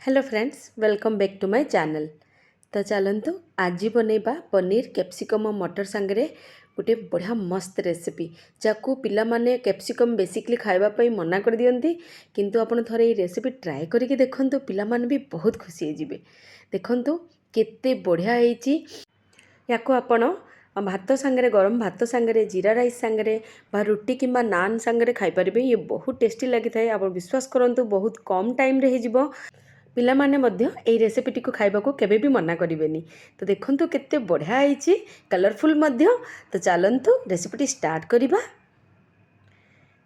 Hello friends welcome back to my channel. तो चलतु आज बनैबा पनीर कैप्सिकम और मटर सांगरे गोटे बढ़िया मस्त रेसिपी जाकू पिला माने कैप्सिकम बेसिकली खाइबा मना कर दियंती किंतु आपण थरे रेसिपी ट्राए करके देखंतु पिला माने भी बहुत खुशी होइजिबे। देखंतु केते बढ़िया होईची याको आपण भात सांगरे गरम भात सांगरे जीरा राइस सांगरे बा रुटी किंबा नान सांगरे खाई परिबे। ये बहुत टेस्टी लगी थाए। आप विश्वास करंतु बहुत कम टाइम रे हिजिबो। पिला माने मध्य एई रेसिपीटी को खाइबा को केबे भी मना करिवेनी। तो देखंतु केते बढ़िया आइची कलरफुल मध्य। तो चलंतु रेसिपीटी स्टार्ट करिबा।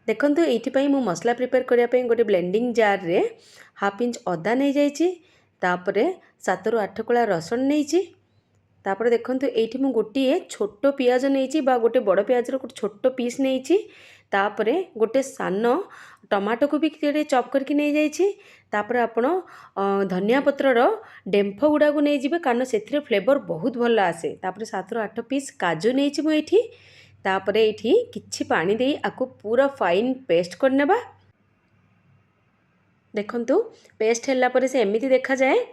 देखंतु एइठी पई मु मसला प्रिपेयर करिया पई गोटे ब्लेंडिंग जार रे हाफ इंच अदा नै जाइची, तापरे 7 रु 8 कोला रसुण नैची, तापरे देखंतु एइठी मु गोटिए छोट पियाज नैची बा गोटे बड़ पियाज रो छोट पीस नैची, तापरे गोटे सानो टमाटो को भी केड़े चॉप करके नै जाइची, तापरे आपण धनिया पत्र रो डेम्फ गुडा को नै जिबे कारण सेथिरे फ्लेवर बहुत भल आसे। तापरे 7 रु 8 पीस काजू नैची मु एठी, तापरे एठी किछि पानी देई आकु पूरा फाइन पेस्ट करनेबा। देखंतु पेस्ट हैला परे से एमिति देखा जाए।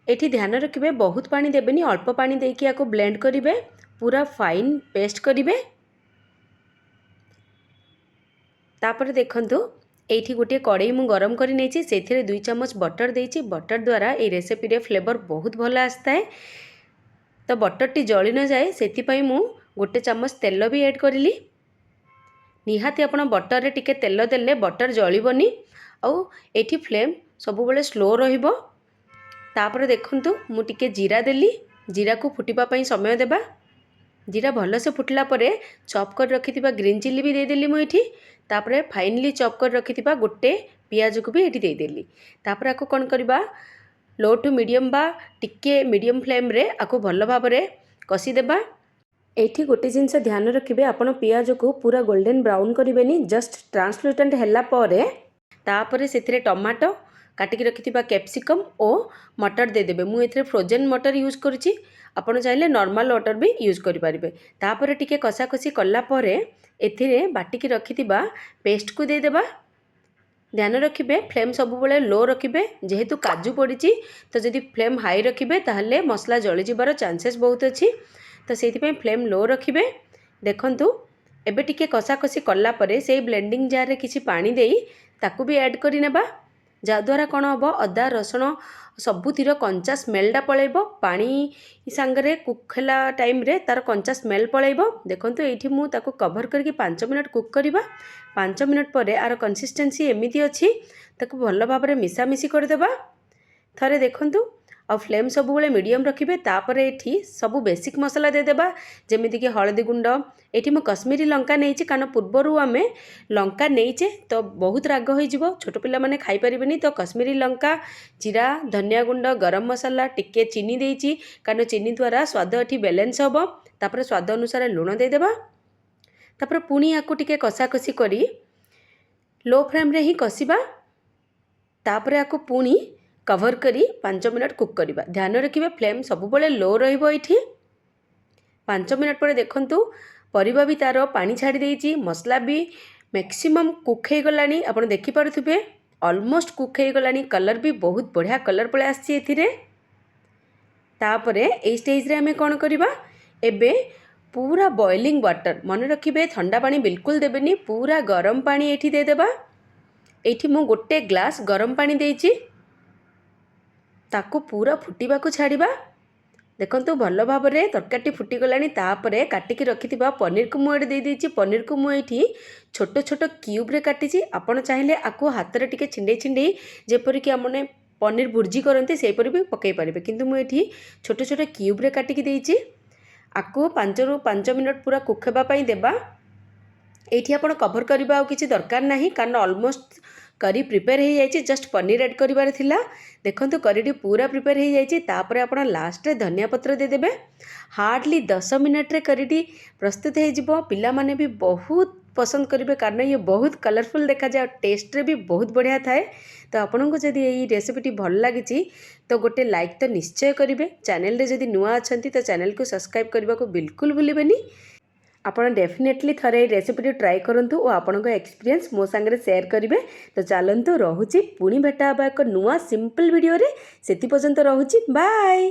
एठी ध्यान रखिबे बहुत पानी देबेनी, अल्प पानी देकी आकु ब्लेंड करिवे, पूरा फाइन पेस्ट करिवे। तापरे देखंतु एठी गोटे कड़ाई मु गरम करि नेछि, सेथिरे 2 चम्मच बटर देछि। बटर द्वारा ए रेसिपी रे फ्लेवर बहुत भल आस्ता है। तो बटर टी जळि न जाए सेति पई मु गोटे चम्मच तेल भी ऐड करिली। निहाती आपण बटर रे टिके तेल देले बटर जळिबनी औ एठी फ्लेम सब बेले स्लो रहिबो। तापरे देखंतु मु टिके जीरा देली, जीरा को फुटिबा पई समय देबा। जीरा भल से फुटला परे चॉप कर रखिथिबा ग्रीन चिली भी दे देली मु एठी, तापरे फाइनली चॉप कर रखिथिबा गोटे पियाज को भी एठी दे देली। तापरे आको कोन करबा लो टू मीडियम बा टिके मीडियम फ्लेम रे आको भल भाबरे कसी देबा। एठी गोटे जिनस ध्यान रखिबे आपण पियाज को पूरा गोल्डन ब्राउन करिवेनी, जस्ट ट्रांसलूटेंट हैला परे तापरे सेथिरे टमाटो काटिकी रखिथिबा कैप्सिकम ओ मटर दे देबे। मु एथिरे फ्रोजन मटर यूज करछि, आपण चाहिले नॉर्मल वाटर भी यूज करि परिबे। तापरे टिके कसा कसी कला परे एथिरे बाटिकी रखिथिबा पेस्ट को दे देबा। ध्यान रखिबे फ्लेम सब बेले लो रखिबे, जेहेतु काजू पड़िची तो जदि फ्लेम हाई रखिबे ताहले मसला जळि जिबार चांसेस बहुत अछि। तो सेति पे फ्लेम लो रखिबे। देखंतु एबे टिके कसा कसी कला परे से ब्लेंडिंग जार रे किछि पानी देई ताकू भी ऐड करि नेबा, जा द्वारा कोन हबो अदा रसुण सबुतिर कंचा स्मेलटा पळेइबो। पानी सांगरे कुक होला टाइम रे तार कंचा स्मेल पळेइबो। देखंतु एठी मु ताकू कवर करके 5 मिनिट कुक करिबा। 5 मिनिट परे आर कंसिस्टेंसी एमिति अछि, ताकू भल भाबरे मिसा मिसी कर देबा। थरे देखंतु आ फ्लेम सब बेले मीडियम रखिबे। तापरे एठी सब बेसिक मसला दे देबा, जेमिति कि हळदी गुंड। एठी मु कश्मीरी लंका नेछि कारण पूर्वरु आमे लंका नेइचे तो बहुत राग होई जिवो, छोट पिला माने खाई परिबेनी। तो कश्मीरी लंका, जीरा, धनिया गुंड, गरम मसाला, टिके चीनी देइची कारण चीनी द्वारा स्वाद एठी बैलेंस हबो। तापरे स्वाद अनुसार लूण दे देबा। तापरे पुनी आकु टिके कसा कसी करी लो फ्लेम रे ही कसिबा। तापरे आकु पुनी कवर करी 5 मिनट कुक करिबा। ध्यान रखिबे फ्लेम सब बेले लो रहिबो एठी। 5 मिनट पर देखंतु परिबा भी तारो पानी छाड़ी देइची, मसला भी मैक्सिमम कुक हे गलानी। आपण देखि पारुथिबे ऑलमोस्ट कुक हे गलानी। कलर भी बहुत बढ़िया कलर पळे आछि एथिरे। तापरे ए स्टेज रे हमें कोन करिबा एबे पूरा बॉइलिंग वाटर, मन रखिबे ठंडा पानी बिल्कुल देबेनी, पूरा गरम पानी एठी दे देबा। एठी मु गोटे ग्लास गरम पानी देइची, ताकू पूरा फुटिबा को छाड़िबा। देखंतु भल भाबरे तरकाटी फुटी गलानी। तापरे काटिकी रखिथिबा पनीर को मु एड दे देइची। पनीर को मु एठी छोट छोट क्यूब रे काटिची। आपण चाहिले आकु हाथ रे टिके छिंडे छिंडे जेपरि कि हमने पनीर भुर्जी करंती सेपरि भी पकई परिबे, किंतु मु एठी छोट छोट क्यूब रे काटिकी देइची। आकु 5 रु 5 मिनिट पूरा कुक हेबा पई देबा। एठी आपण कवर करबा आ किछि दरकार नाही कारण ऑलमोस्ट करी प्रिपेयर हो जाइए, जस्ट पनीर ऐड करिवार थिला। देखंतु करीटी पूरा प्रिपेयर हो जाइए। तापरे आपण लास्ट रे धनिया पत्र दे देबे। हार्डली 10 मिनिट रे करीटी प्रस्तुत हो जिवो। पिला माने भी बहुत पसंद करिवे कारण ये बहुत कलरफुल देखा जाए, टेस्ट रे भी बहुत बढ़िया थाए। तो आपन को जदि ये रेसिपीटी भल लागिची तो गोटे लाइक तो निश्चय करिवे। चैनल रे जदि नुआ अछंती तो चैनल को सब्सक्राइब करबा को बिल्कुल भूलिबेनी। ଆପଣ ଡେଫିନେଟଲି ଥରେ ଏଇ ରେସିପିଟି ଟ୍ରାଏ କରନ୍ତୁ ଓ ଆପଣଙ୍କ ଏକ୍ସପିରିଏନ୍ସ ମୋ ସାଙ୍ଗରେ ସେୟାର କରିବେ। ତ ଚାଲନ୍ତୁ ରହୁଛି, ପୁଣି ଭେଟ ହେବା ଏକ ନୂଆ ସିମ୍ପଲ୍ ଭିଡ଼ିଓରେ। ସେଥି ପର୍ଯ୍ୟନ୍ତ ରହୁଛି, ବାଏ।